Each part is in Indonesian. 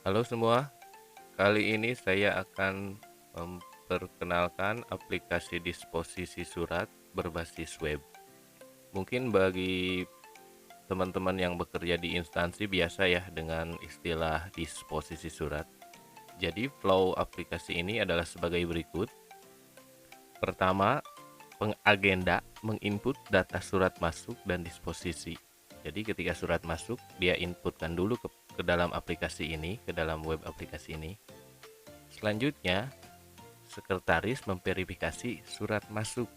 Halo semua, kali ini saya akan memperkenalkan aplikasi disposisi surat berbasis web. Mungkin bagi teman-teman yang bekerja di instansi biasa ya dengan istilah disposisi surat. Jadi flow aplikasi ini adalah sebagai berikut. Pertama, pengagenda menginput data surat masuk dan disposisi. Jadi ketika surat masuk, dia inputkan dulu ke dalam aplikasi ini, ke dalam web aplikasi ini. Selanjutnya, sekretaris memverifikasi surat masuk.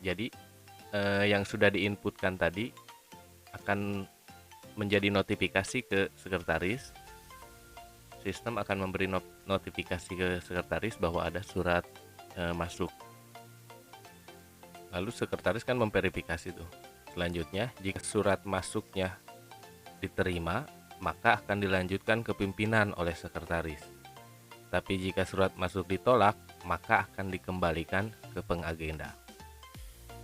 Jadi yang sudah diinputkan tadi akan menjadi notifikasi ke sekretaris. Sistem akan memberi notifikasi ke sekretaris bahwa ada surat masuk. Lalu sekretaris kan memverifikasi tuh. Selanjutnya, jika surat masuknya diterima, maka akan dilanjutkan ke pimpinan oleh sekretaris. Tapi jika surat masuk ditolak, maka akan dikembalikan ke pengagenda.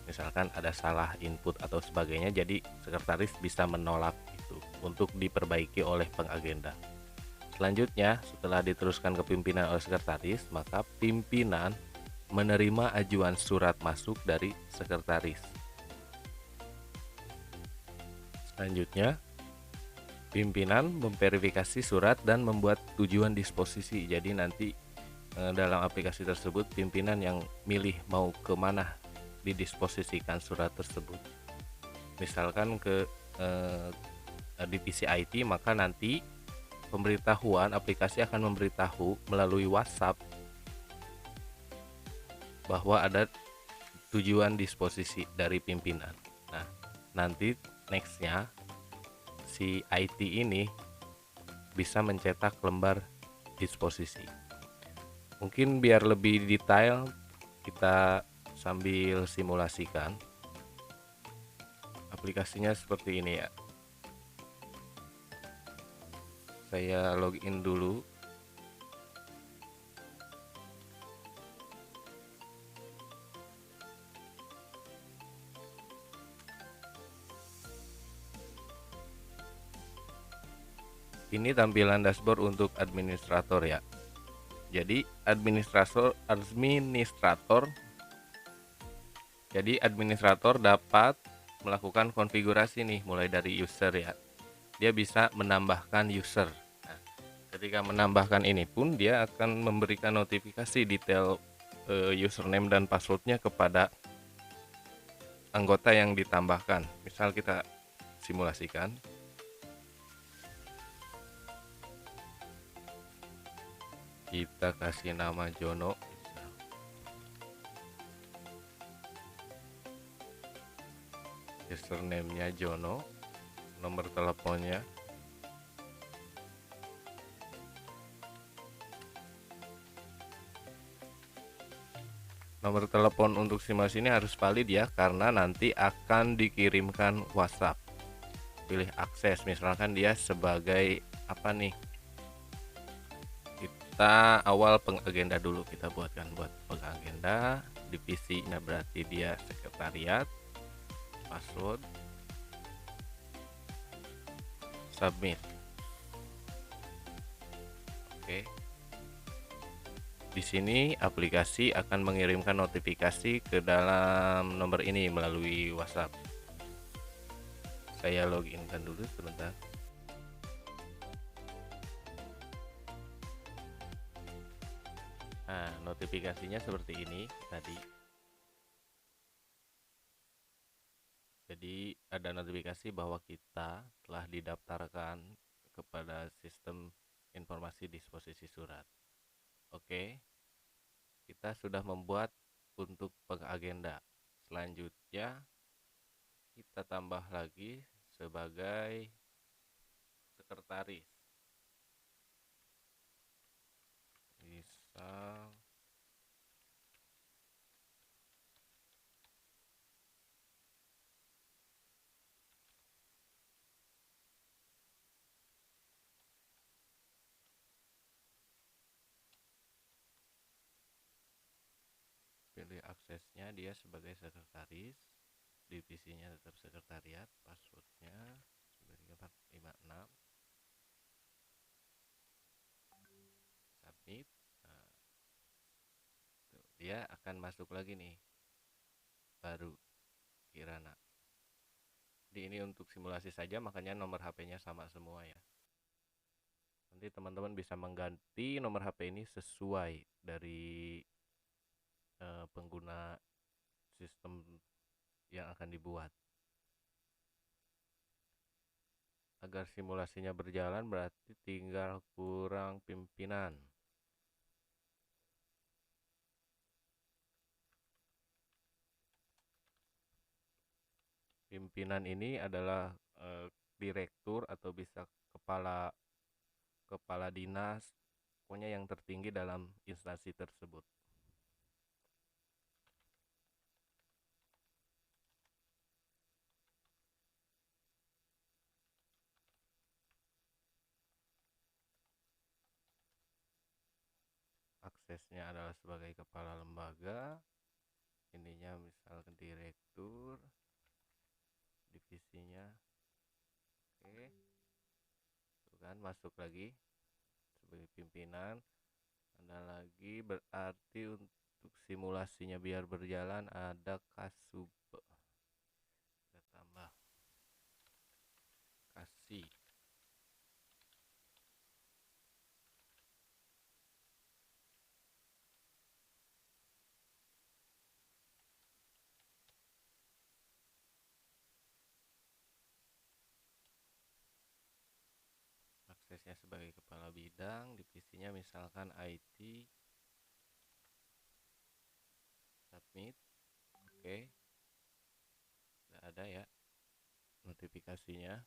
Misalkan ada salah input atau sebagainya, jadi sekretaris bisa menolak itu untuk diperbaiki oleh pengagenda. Selanjutnya, setelah diteruskan ke pimpinan oleh sekretaris, maka pimpinan menerima ajuan surat masuk dari sekretaris. Selanjutnya, pimpinan memverifikasi surat dan membuat tujuan disposisi. Jadi nanti dalam aplikasi tersebut pimpinan yang milih mau kemana didisposisikan surat tersebut. Misalkan ke divisi IT, maka nanti pemberitahuan aplikasi akan memberitahu melalui WhatsApp bahwa ada tujuan disposisi dari pimpinan. Nah, nanti nextnya si IT ini bisa mencetak lembar disposisi. Mungkin biar lebih detail kita sambil simulasikan. Aplikasinya seperti ini ya. Saya login dulu. Ini tampilan dashboard untuk administrator ya. Jadi administrator dapat melakukan konfigurasi nih mulai dari user ya. Dia bisa menambahkan user. Nah, ketika menambahkan ini pun dia akan memberikan notifikasi detail username dan passwordnya kepada anggota yang ditambahkan. Misal kita simulasikan. Kita kasih nama Jono. Username-nya Jono, nomor teleponnya. Nomor telepon untuk simulasi ini harus valid ya, karena nanti akan dikirimkan WhatsApp. Pilih akses, misalkan dia sebagai apa nih? Kita awal pengagenda dulu, kita buat pengagenda. Divisinya berarti dia sekretariat. Password. Submit. Oke. Di sini aplikasi akan mengirimkan notifikasi ke dalam nomor ini melalui WhatsApp. Saya loginkan dulu sebentar. Nah, notifikasinya seperti ini tadi. Jadi ada notifikasi bahwa kita telah didaftarkan kepada sistem informasi disposisi surat. Oke, kita sudah membuat untuk pengagenda. Selanjutnya kita tambah lagi sebagai sekretaris. Bisa pilih aksesnya, dia sebagai sekretaris, divisinya tetap sekretariat, passwordnya 9456. dia akan masuk lagi nih, baru Kirana. Di ini untuk simulasi saja, makanya nomor HP-nya sama semua ya. Nanti teman-teman bisa mengganti nomor HP ini sesuai dari pengguna sistem yang akan dibuat. Agar simulasinya berjalan berarti tinggal kurang pimpinan. Pimpinan ini adalah direktur atau bisa kepala kepala dinas, pokoknya yang tertinggi dalam instansi tersebut. Aksesnya adalah sebagai kepala lembaga, ininya misalkan direktur, divisinya, oke, tuh kan masuk lagi sebagai pimpinan. Ada lagi berarti untuk simulasinya biar berjalan ada kasub, kita tambah kasih. Aksesnya sebagai kepala bidang, divisinya misalkan IT, submit, oke, udah ada ya notifikasinya.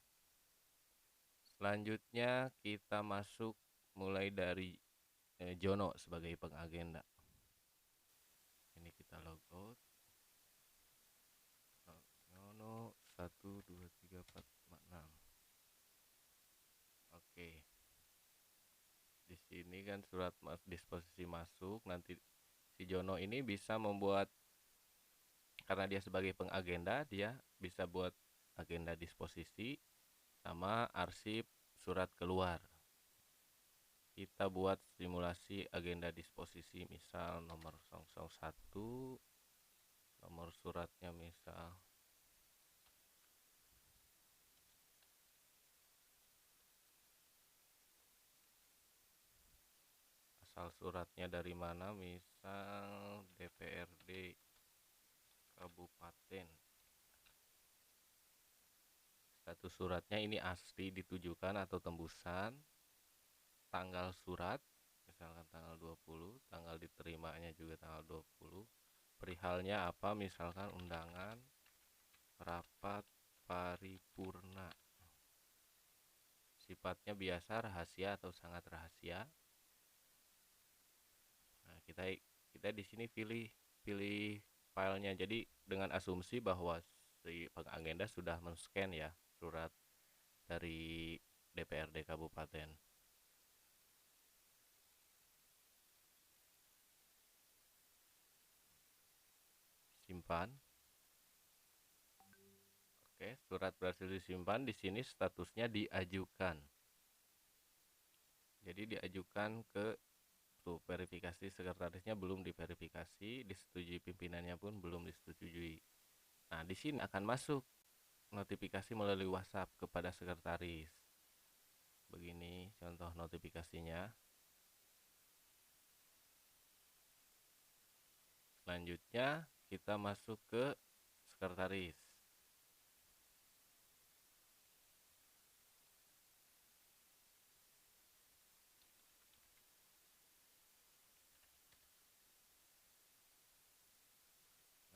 Selanjutnya kita masuk mulai dari Jono sebagai pengagenda. Ini kita logout. Jono 1 2 3 4 5 6. Oke. Di sini kan surat disposisi masuk, nanti si Jono ini bisa membuat, karena dia sebagai pengagenda, dia bisa buat agenda disposisi sama arsip surat keluar. Kita buat simulasi agenda disposisi, misal nomor 001, nomor suratnya misal asal suratnya dari mana, misal DPRD Kabupaten. Status suratnya ini asli ditujukan atau tembusan, tanggal surat misalkan tanggal 20, tanggal diterimanya juga tanggal 20, perihalnya apa, misalkan undangan rapat paripurna, sifatnya biasa, rahasia atau sangat rahasia. Nah, kita di sini pilih filenya. Jadi dengan asumsi bahwa si pengagenda sudah men-scan ya surat dari DPRD Kabupaten. Simpan. Oke, surat berhasil disimpan. Di sini statusnya diajukan. Jadi diajukan ke tuh, verifikasi sekretarisnya belum diverifikasi, disetujui pimpinannya pun belum disetujui. Nah, di sini akan masuk notifikasi melalui WhatsApp kepada sekretaris. Begini contoh notifikasinya. Selanjutnya kita masuk ke sekretaris.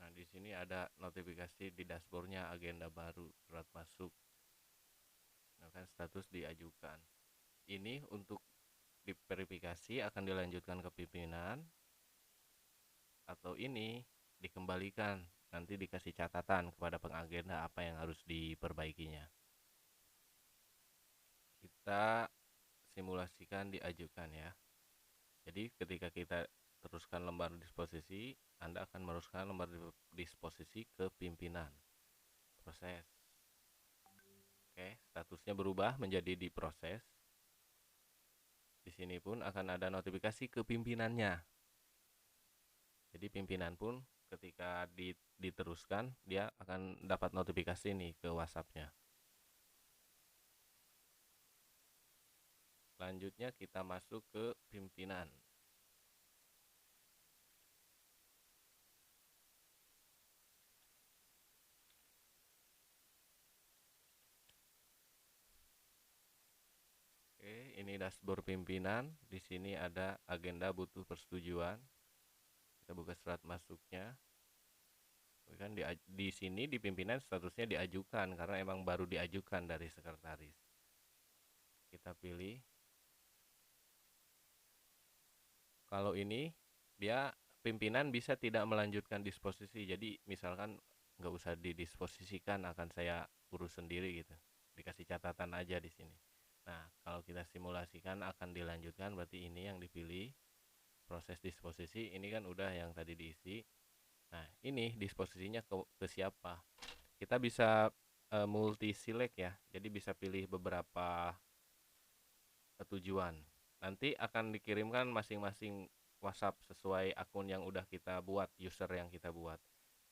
Nah, di sini ada notifikasi di dashboardnya agenda baru, surat masuk. Nah, kan status diajukan. Ini untuk diverifikasi akan dilanjutkan ke pimpinan, atau ini dikembalikan, nanti dikasih catatan kepada pengagenda apa yang harus diperbaikinya. Kita simulasikan diajukan ya. Jadi ketika kita teruskan lembar disposisi, Anda akan meneruskan lembar disposisi ke pimpinan. Proses. Oke, statusnya berubah menjadi diproses. Di sini pun akan ada notifikasi ke pimpinannya. Jadi pimpinan pun ketika diteruskan, dia akan dapat notifikasi nih ke WhatsApp-nya. Selanjutnya kita masuk ke pimpinan. Oke, ini dashboard pimpinan. Di sini ada agenda butuh persetujuan. Kita buka surat masuknya. Kan di sini di pimpinan statusnya diajukan karena emang baru diajukan dari sekretaris. Kita pilih. Kalau ini dia pimpinan bisa tidak melanjutkan disposisi. Jadi misalkan nggak usah didisposisikan, akan saya urus sendiri gitu. Dikasih catatan aja di sini. Nah, kalau kita simulasikan akan dilanjutkan, berarti ini yang dipilih. Proses disposisi ini kan udah yang tadi diisi. Nah, ini disposisinya ke siapa? Kita bisa multi select ya. Jadi bisa pilih beberapa tujuan. Nanti akan dikirimkan masing-masing WhatsApp sesuai akun yang udah kita buat, user yang kita buat.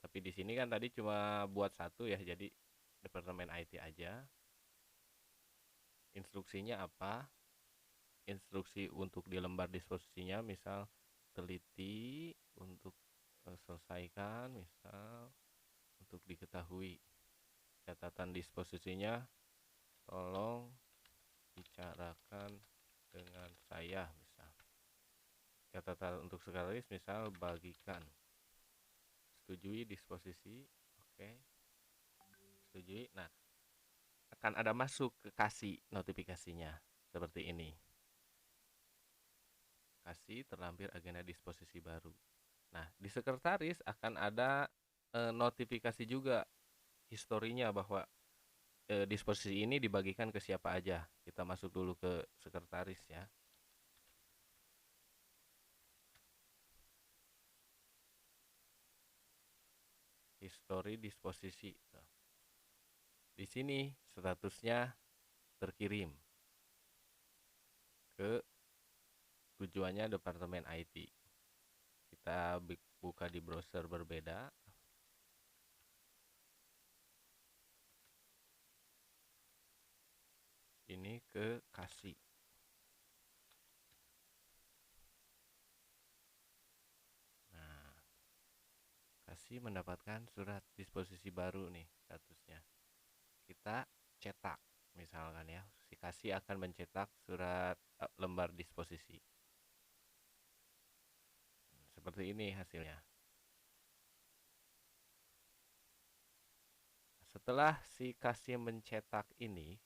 Tapi di sini kan tadi cuma buat satu ya, jadi Departemen IT aja. Instruksinya apa? Instruksi untuk di lembar disposisinya misal teliti, untuk selesaikan, misal untuk diketahui. Catatan disposisinya tolong bicarakan dengan saya misal. Catatan untuk sekretaris misal bagikan. Setujui disposisi. Oke. Setujui. Nah, akan ada masuk ke kasih notifikasinya seperti ini. Kasih terlampir agenda disposisi baru. Nah, di sekretaris akan ada notifikasi juga historinya bahwa disposisi ini dibagikan ke siapa aja. Kita masuk dulu ke sekretaris ya. Histori disposisi. Di sini statusnya terkirim ke tujuannya Departemen IT. Kita buka di browser berbeda. Ini ke kasih. Nah, kasih mendapatkan surat disposisi baru nih statusnya. Kita cetak misalkan ya, si kasih akan mencetak surat lembar disposisi. Seperti ini hasilnya. Setelah si kasih mencetak ini,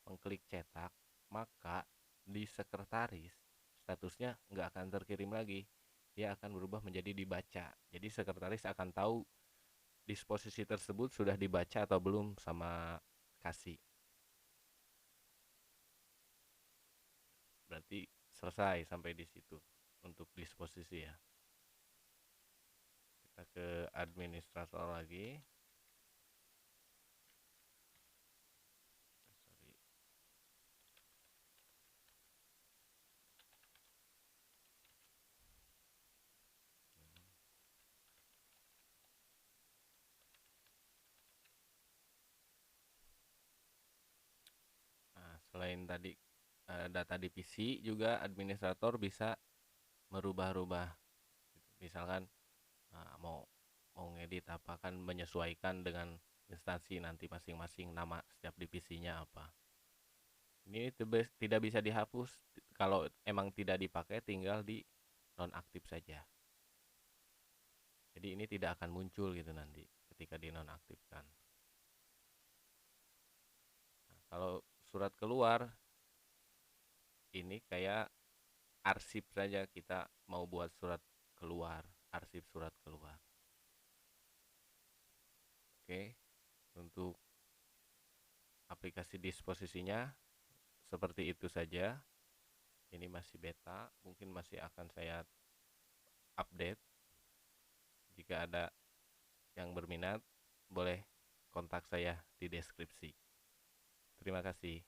mengklik cetak, maka di sekretaris statusnya nggak akan terkirim lagi. Dia akan berubah menjadi dibaca. Jadi sekretaris akan tahu disposisi tersebut sudah dibaca atau belum sama kasih. Berarti selesai sampai di situ untuk disposisi ya. Kita ke administrator lagi. Sorry. Nah, selain tadi data divisi, juga administrator bisa merubah-rubah. Misalkan mau ngedit apa, kan menyesuaikan dengan instansi nanti masing-masing, nama setiap divisinya apa. Ini tidak bisa dihapus, kalau emang tidak dipakai tinggal di nonaktif saja. Jadi ini tidak akan muncul gitu nanti ketika dinonaktifkan. Nah, kalau surat keluar ini kayak arsip saja, kita mau buat surat keluar, arsip surat keluar. Oke, untuk aplikasi disposisinya seperti itu saja. Ini masih beta, mungkin masih akan saya update. Jika ada yang berminat, boleh kontak saya di deskripsi. Terima kasih.